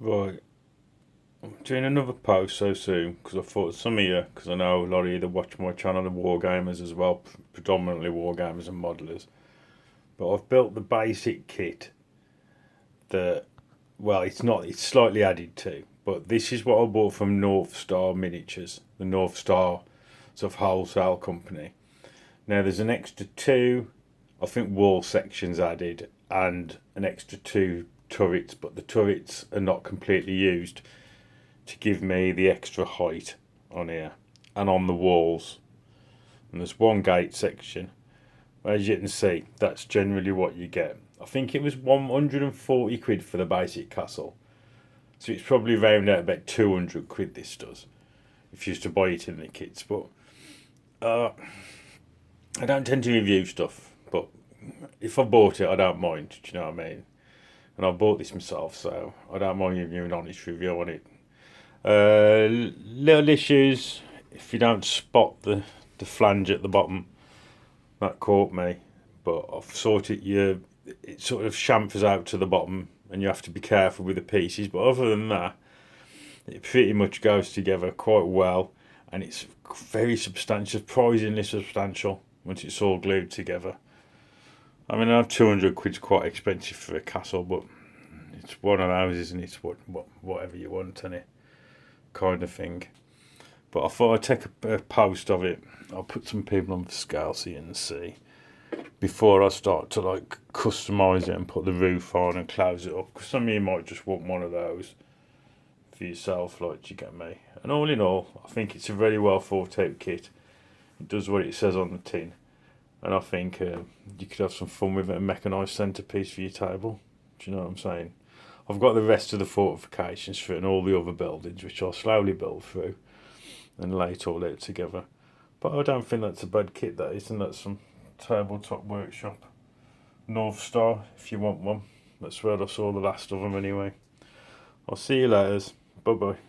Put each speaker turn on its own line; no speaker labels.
Right, I'm doing another post so soon because I thought some of you, because I know a lot of you that watch my channel are wargamers as well, predominantly wargamers and modelers. But I've built the basic kit that, well, it's not, it's slightly added to, but this is what I bought from North Star Miniatures, the North Star sort of wholesale company. Now there's an extra two, I think, wall sections added and an extra two turrets, but the turrets are not completely used to give me the extra height on here and on the walls. And there's one gate section. As you can see, that's generally what you get. I think it was 140 quid for the basic castle. So it's probably around at about 200 quid this does. If you used to buy it in the kits. But uh, I don't tend to review stuff. But if I bought it, I don't mind. Do you know what I mean? And I bought this myself, so I don't mind giving you an honest review on it. Little issues. If you don't spot the flange at the bottom, that caught me. But I've sorted it sort of chamfers out to the bottom, and you have to be careful with the pieces. But other than that, it pretty much goes together quite well, and it's very substantial, surprisingly substantial once it's all glued together. I mean, I know 200 quid's quite expensive for a castle, but it's one of those, isn't it? It's whatever you want, and it kind of thing. But I thought I'd take a post of it. I'll put some people on the scale so you can see before I start to like customise it and put the roof on and close it up. Because some of you might just want one of those for yourself, like, you get me. And all in all, I think it's a very well thought out kit. It does what it says on the tin, and I think you could have some fun with it and make a nice centrepiece for your table. Do you know what I'm saying? I've got the rest of the fortifications for it and all the other buildings, which I'll slowly build through and lay it all out together. But I don't think that's a bad kit, that is, and that's some Tabletop Workshop. North Star, if you want one. That's where I saw the last of them anyway. I'll see you later. Bye bye.